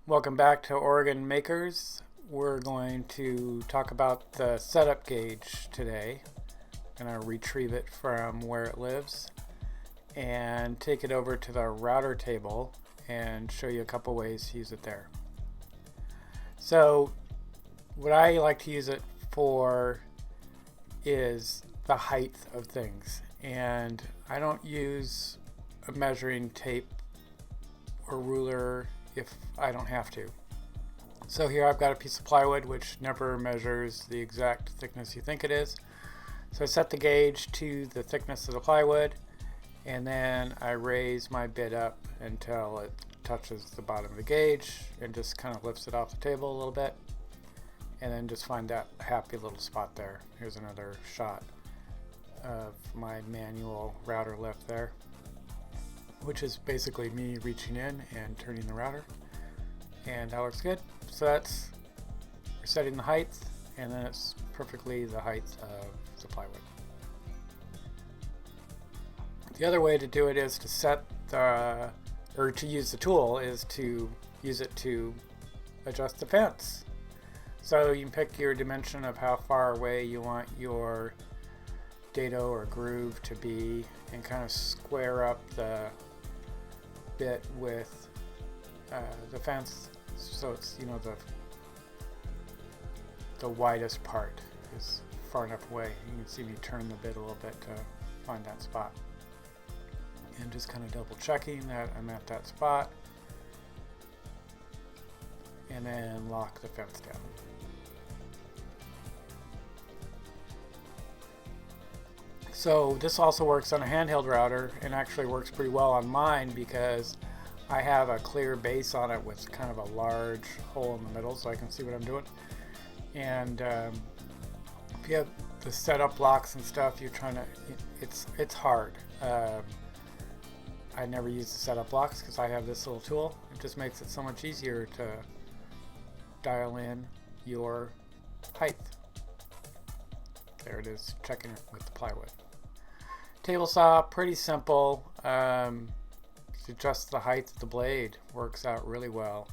Welcome back to Oregon Makers. We're going to talk about the setup gauge today. I'm going to retrieve it from where it lives and take it over to the router table and show you a couple ways to use it there. So what I like to use it for is the height of things, and I don't use a measuring tape or ruler if I don't have to. So here I've got a piece of plywood which never measures the exact thickness you think it is. So I set the gauge to the thickness of the plywood, and then I raise my bit up until it touches the bottom of the gauge and just kind of lifts it off the table a little bit, and then just find that happy little spot there. Here's another shot of my manual router lift there, which is basically me reaching in and turning the router, and that looks good. So that's setting the height, and then it's perfectly the height of the plywood. The other way to do it is to set the, or to use the tool is to use it to adjust the fence. So you can pick your dimension of how far away you want your dado or groove to be, and kind of square up the bit with the fence, so it's, you know, the widest part is far enough away. You can see me turn the bit a little bit to find that spot, and just kind of double checking that I'm at that spot, and then lock the fence down. So this also works on a handheld router, and actually works pretty well on mine because I have a clear base on it with kind of a large hole in the middle so I can see what I'm doing. And if you have the setup blocks and stuff, you're trying to, it's hard. I never use the setup blocks because I have this little tool. It just makes it so much easier to dial in your height. There it is, checking it with the plywood. Table saw, pretty simple. Adjust the height of the blade, works out really well.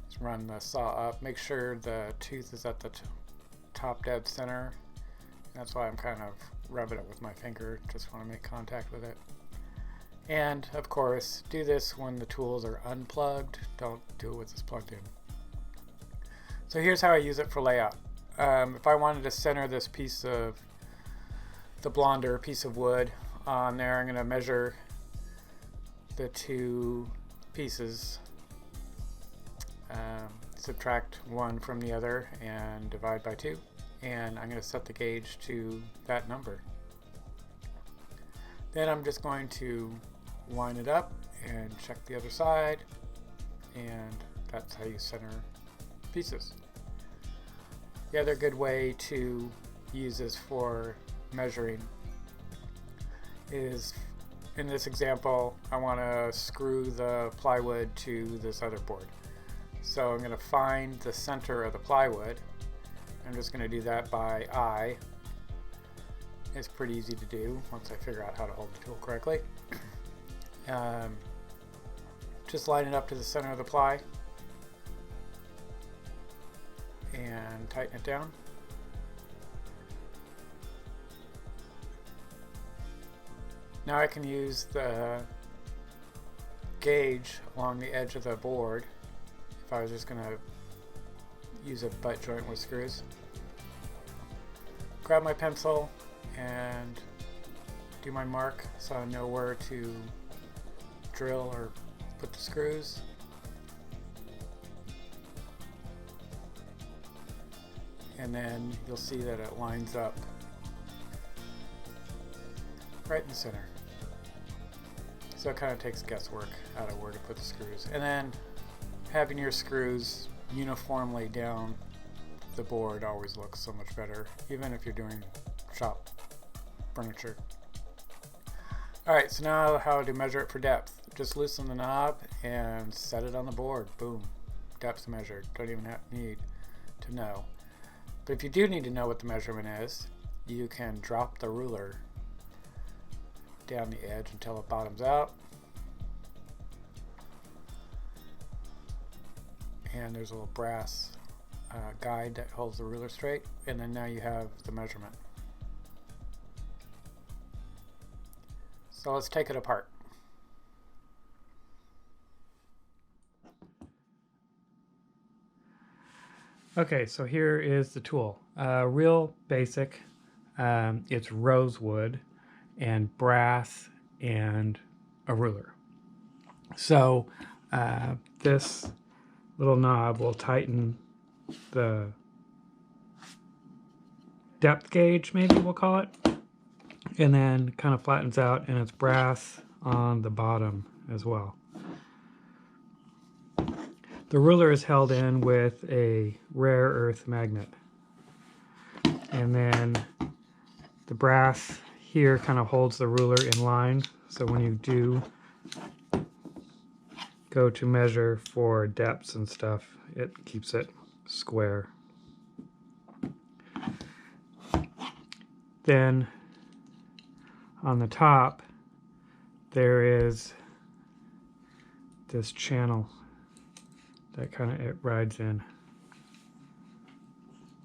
Just run the saw up, make sure the tooth is at the top dead center. That's why I'm kind of rubbing it with my finger, just want to make contact with it. And of course, do this when the tools are unplugged, don't do it with this plugged in. So here's how I use it for layout. If I wanted to center this piece of the blonder piece of wood on there, I'm going to measure the two pieces, subtract one from the other and divide by 2, and I'm going to set the gauge to that number. Then I'm just going to line it up and check the other side, and that's how you center pieces. The other good way to use this for measuring is, in this example, I want to screw the plywood to this other board. So I'm going to find the center of the plywood. I'm just going to do that by eye. It's pretty easy to do once I figure out how to hold the tool correctly. Just line it up to the center of the ply and tighten it down. Now I can use the gauge along the edge of the board if I was just going to use a butt joint with screws. Grab my pencil and do my mark so I know where to drill or put the screws. And then you'll see that it lines up right in the center. So it kind of takes guesswork out of where to put the screws. And then having your screws uniformly down the board always looks so much better, even if you're doing shop furniture. Alright, so now how to measure it for depth. Just loosen the knob and set it on the board. Boom. Depth's measured. Don't even need to know. But if you do need to know what the measurement is, you can drop the ruler down the edge until it bottoms out. and there's a little brass guide that holds the ruler straight, and then now you have the measurement. So let's take it apart. Okay, so here is the tool. Real basic. It's rosewood and brass and a ruler. So this little knob will tighten the depth gauge, maybe we'll call it, and then kind of flattens out, and it's brass on the bottom as well. The ruler is held in with a rare earth magnet, and then the brass here kind of holds the ruler in line, so when you do go to measure for depths and stuff, it keeps it square. Then on the top there is this channel that kind of it rides in,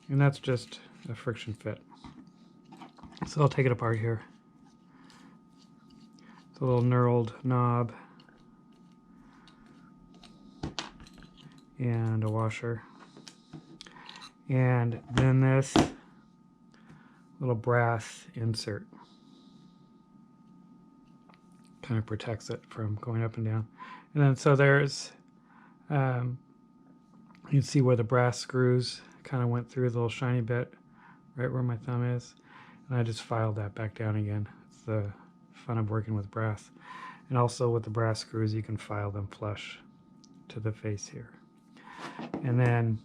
and that's just a friction fit. So I'll take it apart here. It's a little knurled knob and a washer, and then this little brass insert kind of protects it from going up and down. And then so there's you can see where the brass screws kind of went through the little shiny bit right where my thumb is, and I just filed that back down again. It's the fun of working with brass. And also with the brass screws, you can file them flush to the face here. And then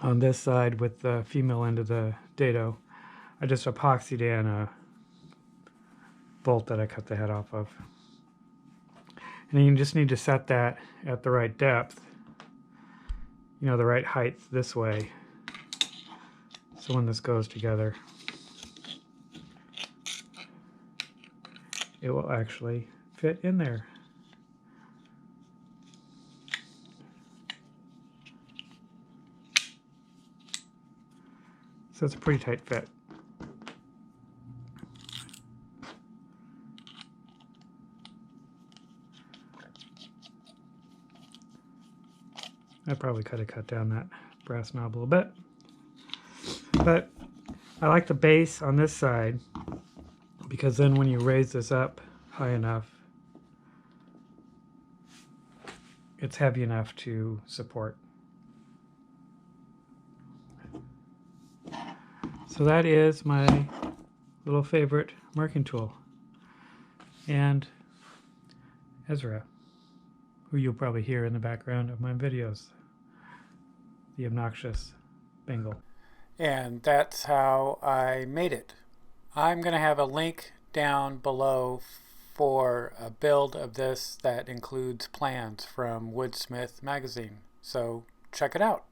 on this side with the female end of the dado, I just epoxied in a bolt that I cut the head off of. And then you just need to set that at the right depth, you know, the right height this way, so when this goes together, it will actually fit in there. So it's a pretty tight fit. I probably could have cut down that brass knob a little bit, but I like the base on this side because then when you raise this up high enough, it's heavy enough to support. So that is my little favorite marking tool. And Ezra, who you'll probably hear in the background of my videos, the obnoxious Bengal. And that's how I made it. I'm going to have a link down below for a build of this that includes plans from Woodsmith magazine. So check it out.